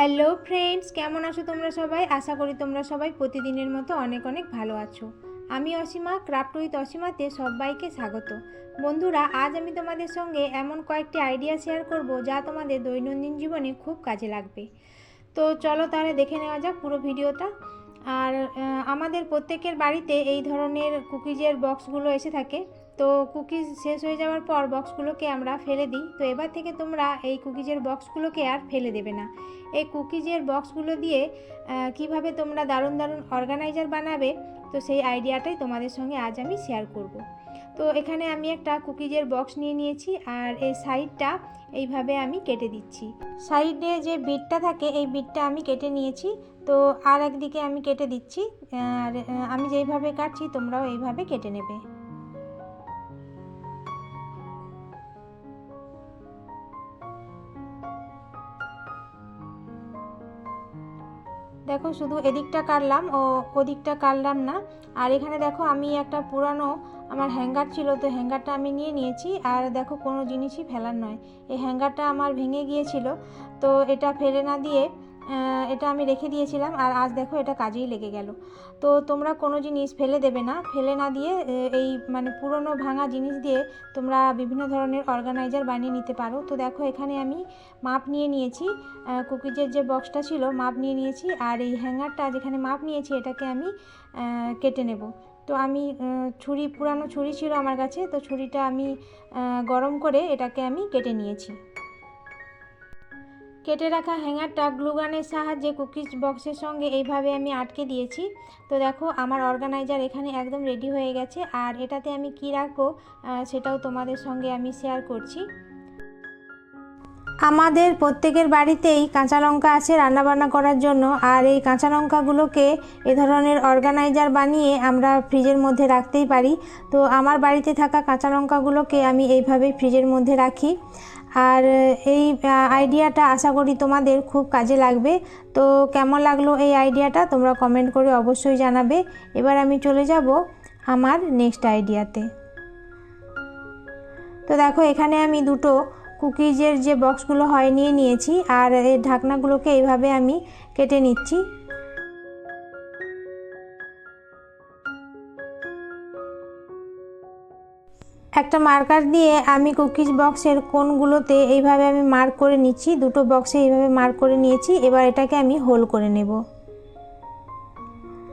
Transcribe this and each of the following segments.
Hello friends, কেমন আছো তোমরা সবাই? আশা করি তোমরা সবাই প্রতিদিনের মতো অনেক অনেক ভালো আছো। আমি অসীমা, ক্রাফট উইথ অসীমাতে সবাইকে স্বাগত। বন্ধুরা, আজ আমি তোমাদের সঙ্গে এমন কয়েকটি আইডিয়া শেয়ার করব যা তোমাদের দৈনন্দিন জীবনে খুব কাজে লাগবে। তো চলো তাহলে দেখে নেওয়া যাক পুরো ভিডিওটা। আর আমাদের প্রত্যেকের বাড়িতে এই ধরনের কুকিজের বক্সগুলো এসে থাকে। তো কুকিজ শেষ হয়ে যাওয়ার পর বক্সগুলোকে আমরা ফেলে দিই। তো এবার থেকে তোমরা এই কুকিজের বক্সগুলোকে আর ফেলে দেবে না। এই কুকিজের বক্সগুলো দিয়ে কিভাবে তোমরা দারুণ দারুণ অর্গানাইজার বানাবে, তো সেই আইডিয়াটাই তোমাদের সঙ্গে আজ আমি শেয়ার করব। তো এখানে আমি একটা কুকিজের বক্স নিয়ে নিয়েছি, আর এই সাইডটা এইভাবে আমি কেটে দিচ্ছি। সাইডে যে বিটটা থাকে এই বিটটা আমি কেটে নিয়েছি। তো আর একদিকে আমি কেটে দিচ্ছি, আর আমি যেইভাবে কাটছি তোমরাও এইভাবে কেটে নেবে। দেখো, শুধু এদিকটা কাটলাম, ওদিকটা কাটলাম না। আর এখানে দেখো, আমি একটা পুরানো আমার হ্যাঙ্গার ছিল, তো হ্যাঙ্গারটা আমি নিয়ে নিয়েছি। আর দেখো, কোনো জিনিসই ফেলার নয়। এই হ্যাঙ্গারটা আমার ভেঙে গিয়েছিল, তো এটা ফেলে না দিয়ে এটা আমি রেখে দিয়েছিলাম, আর আজ দেখো এটা কাজেই লেগে গেল। তো তোমরা কোনো জিনিস ফেলে দেবে না, ফেলে না দিয়ে এই পুরনো ভাঙা জিনিস দিয়ে তোমরা বিভিন্ন ধরনের অর্গানাইজার বানিয়ে নিতে পারো। তো দেখো, এখানে আমি মাপ নিয়ে নিয়েছি, কুকিজের যে বক্সটা ছিল মাপ নিয়ে নিয়েছি, আর এই হ্যাঙ্গারটা যেখানে মাপ নিয়েছি এটাকে আমি কেটে নেব। তো আমি পুরানো ছুরি ছিল আমার কাছে, তো ছুরিটা আমি গরম করে এটাকে আমি কেটে নিয়েছি। কেটে রাখা হ্যাঙ্গারটা গ্লুগানের সাহায্যে কুকিজ বক্সের সঙ্গে এইভাবে আমি আটকে দিয়েছি। তো দেখো, আমার অর্গানাইজার এখানে একদম রেডি হয়ে গেছে। আর এটাতে আমি কি রাখবো সেটাও তোমাদের সঙ্গে আমি শেয়ার করছি। আমাদের প্রত্যেকের বাড়িতেই কাঁচা লঙ্কা আছে রান্নাবান্না করার জন্য, আর এই কাঁচা লঙ্কাগুলোকে এ ধরনের অর্গানাইজার বানিয়ে আমরা ফ্রিজের মধ্যে রাখতেই পারি। তো আমার বাড়িতে থাকা কাঁচা লঙ্কাগুলোকে আমি এইভাবেই ফ্রিজের মধ্যে রাখি। আর এই আইডিয়াটা আশা করি তোমাদের খুব কাজে লাগবে। তো কেমন লাগলো এই আইডিয়াটা তোমরা কমেন্ট করে অবশ্যই জানাবে। এবার আমি চলে যাব আমার নেক্সট আইডিয়াতে। তো দেখো, এখানে আমি দুটো কুকিজের যে বক্সগুলো হয় নিয়ে নিয়েছি, আর এই ঢাকনাগুলোকে এইভাবে আমি কেটে নিচ্ছি। একটা মার্কার দিয়ে আমি কুকিজ বক্সের কোণগুলোতে এইভাবে আমি মার্ক করে নিচ্ছি। দুটো বক্সে এইভাবে মার্ক করে নিয়েছি। এবার এটাকে আমি হোল করে নেব।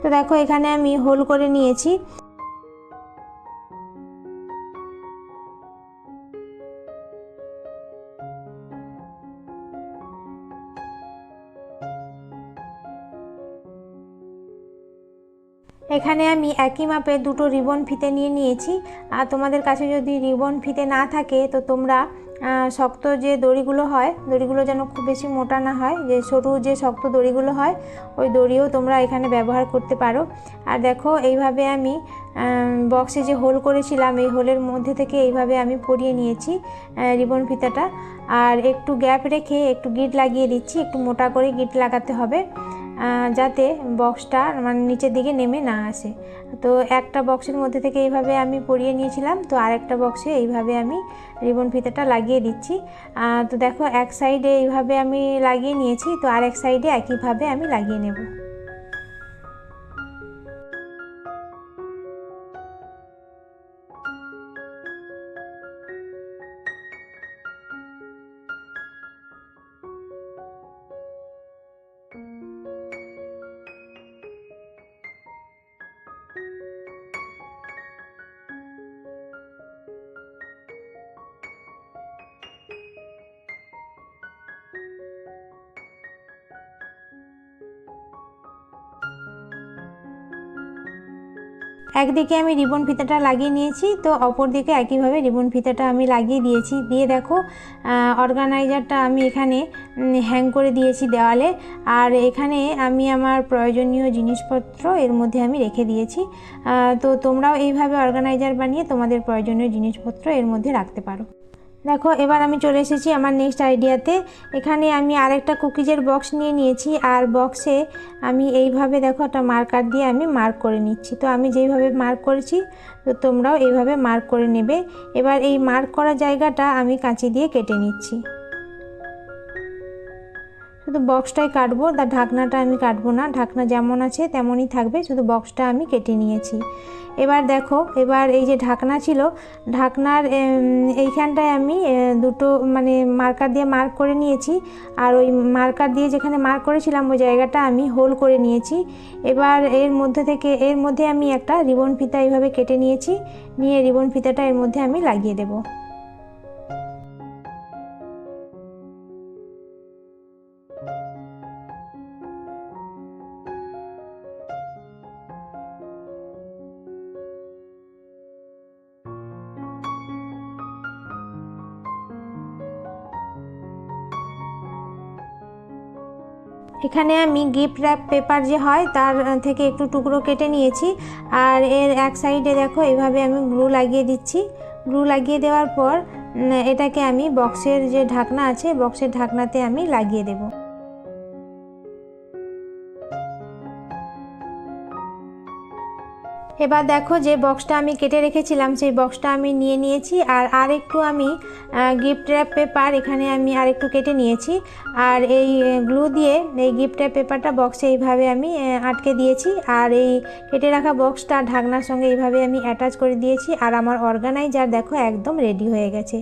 তো দেখো, এখানে আমি হোল করে নিয়েছি। এখানে আমি একই মাপে দুটো রিবন ফিতে নিয়ে নিয়েছি। আর তোমাদের কাছে যদি রিবন ফিতে না থাকে তো তোমরা শক্ত যে দড়িগুলো হয়, দড়িগুলো যেন খুব বেশি মোটা না হয়, যে সরু যে শক্ত দড়িগুলো হয় ওই দড়িও তোমরা এখানে ব্যবহার করতে পারো। আর দেখো, এইভাবে আমি বক্সে যে হোল করেছিলাম এই হোলের মধ্যে থেকে এইভাবে আমি পরিয়ে নিয়েছি রিবন ফিতাটা। আর একটু গ্যাপ রেখে একটু গিট লাগিয়ে দিচ্ছি, একটু মোটা করে গিট লাগাতে হবে যাতে বক্সটা নিচের দিকে নেমে না আসে। তো একটা বক্সের মধ্যে থেকে এইভাবে আমি পরিয়ে নিয়েছিলাম, তো আরেকটা বক্সে এইভাবে আমি রিবন ফিতাটা লাগিয়ে দিচ্ছি। তো দেখো, এক সাইডে এইভাবে আমি লাগিয়ে নিয়েছি, তো আরেক সাইডে একইভাবে আমি লাগিয়ে নেব। একদিকে আমি রিবন ফিতাটা লাগিয়ে নিয়েছি, তো অপর দিকে একইভাবে রিবন ফিতাটা আমি লাগিয়ে দিয়েছি। দিয়ে দেখো, অর্গানাইজারটা আমি এখানে হ্যাং করে দিয়েছি দেওয়ালে। আর এখানে আমি আমার প্রয়োজনীয় জিনিসপত্র এর মধ্যে আমি রেখে দিয়েছি। তো তোমরাও এইভাবে অর্গানাইজার বানিয়ে তোমাদের প্রয়োজনীয় জিনিসপত্র এর মধ্যে রাখতে পারো। দেখো, এবার আমি চলে এসেছি আমার নেক্সট আইডিয়াতে। এখানে আমি আরেকটা কুকিজের বক্স নিয়ে নিয়েছি, আর বক্সে আমি এইভাবে দেখো একটা মার্কার দিয়ে আমি মার্ক করে নিচ্ছি। তো আমি যেইভাবে মার্ক করেছি তো তোমরাও এইভাবে মার্ক করে নেবে। এবার এই মার্ক করা জায়গাটা আমি কাঁচি দিয়ে কেটে নিচ্ছি। শুধু বক্সটাই কাটবো, তার ঢাকনাটা আমি কাটবো না, ঢাকনা যেমন আছে তেমনই থাকবে, শুধু বক্সটা আমি কেটে নিয়েছি। এবার দেখো, এবার এই যে ঢাকনা ছিল, ঢাকনার এইখানটায় আমি দুটো মানে মার্কার দিয়ে মার্ক করে নিয়েছি, আর ওই মার্কার দিয়ে যেখানে মার্ক করেছিলাম ওই জায়গাটা আমি হোল করে নিয়েছি। এবার এর মধ্যে আমি একটা রিবন ফিতা এইভাবে কেটে নিয়েছি, নিয়ে রিবন ফিতাটা এর মধ্যে আমি লাগিয়ে দেবো। এখানে আমি গিফট র্যাপ পেপার যে হয় তার থেকে একটু টুকরো কেটে নিয়েছি, আর এর এক সাইডে দেখো এইভাবে আমি গ্লু লাগিয়ে দিচ্ছি। গ্লু লাগিয়ে দেওয়ার পর এটাকে আমি বক্সের যে ঢাকনা আছে বক্সের ঢাকনাতে আমি লাগিয়ে দেবো। এবার দেখো যে বক্সটা আমি কেটে রেখেছিলাম সেই বক্সটা আমি নিয়ে নিয়েছি, আর একটু আমি গিফট র্যাপ পেপার এখানে আমি আর একটু কেটে নিয়েছি, আর এই গ্লু দিয়ে এই গিফট র্যাপ পেপারটা বক্সে এইভাবে আমি আটকে দিয়েছি, আর এই কেটে রাখা বক্সটা ঢাকনার সঙ্গে এইভাবে আমি অ্যাটাচ করে দিয়েছি। আর আমার অর্গানাইজার দেখো একদম রেডি হয়ে গেছে।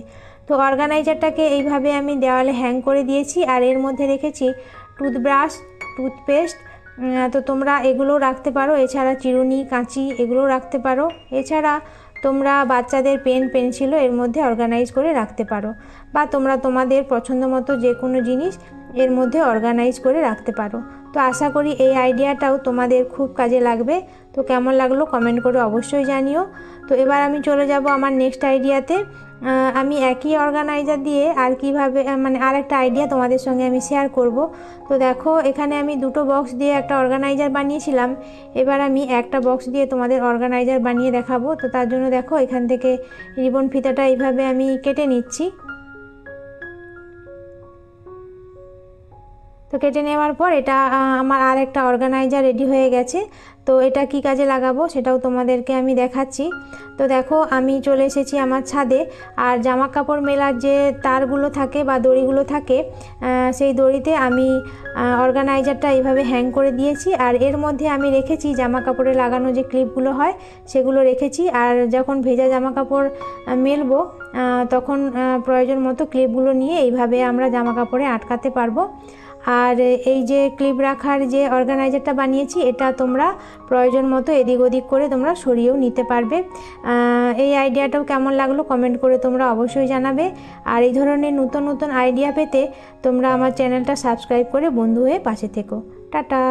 তো অর্গানাইজারটাকে এইভাবে আমি দেওয়ালে হ্যাং করে দিয়েছি, আর এর মধ্যে রেখেছি টুথব্রাশ, টুথপেস্ট, তো তোমরা এগুলোও রাখতে পারো, এছাড়া চিরুনি, কাঁচি এগুলোও রাখতে পারো, এছাড়া তোমরা বাচ্চাদের পেন, পেন্সিলও এর মধ্যে অর্গানাইজ করে রাখতে পারো, বা তোমরা তোমাদের পছন্দ মতো যে কোনো জিনিস এর মধ্যে অর্গানাইজ করে রাখতে পারো। তো আশা করি এই আইডিয়াটাও তোমাদের খুব কাজে লাগবে। তো কেমন লাগলো কমেন্ট করে অবশ্যই জানিও। তো এবার আমি চলে যাব আমার নেক্সট আইডিয়াতে। আমি একই অর্গানাইজার দিয়ে আর কিভাবে মানে আর একটা আইডিয়া তোমাদের সঙ্গে আমি শেয়ার করব। তো দেখো এখানে আমি দুটো বক্স দিয়ে একটা অর্গানাইজার বানিয়েছিলাম, এবার আমি একটা বক্স দিয়ে তোমাদের অর্গানাইজার বানিয়ে দেখাবো। তো তার জন্য দেখো এখান থেকে রিবন ফিতাটা এইভাবে আমি কেটে নিচ্ছি। তো কেটে নেওয়ার পর এটা আমার আর একটা অর্গানাইজার রেডি হয়ে গেছে। তো এটা কি কাজে লাগাবো সেটাও তোমাদেরকে আমি দেখাচ্ছি। তো দেখো আমি চলে এসেছি আমার ছাদে, আর জামা কাপড় মেলার যে তারগুলো থাকে বা দড়িগুলো থাকে সেই দড়িতে আমি অর্গানাইজারটা এইভাবে হ্যাং করে দিয়েছি, আর এর মধ্যে আমি রেখেছি জামা কাপড়ে লাগানো যে ক্লিপগুলো হয় সেগুলো রেখেছি। আর যখন ভেজা জামা কাপড় মেলবো তখন প্রয়োজন মতো ক্লিপগুলো নিয়ে এইভাবে আমরা জামা কাপড়ে আটকাতে পারবো। আর এই যে ক্লিপ রাখার যে অর্গানাইজারটা বানিয়েছি এটা তোমরা প্রয়োজন মতো এদিক ওদিক করে তোমরা সরিয়েও নিতে পারবে। এই আইডিয়াটাও কেমন লাগলো কমেন্ট করে তোমরা অবশ্যই জানাবে। আর এই ধরনের নতুন নতুন আইডিয়া পেতে তোমরা আমার চ্যানেলটা সাবস্ক্রাইব করে বন্ধু হয়ে পাশে থেকো। টাটা।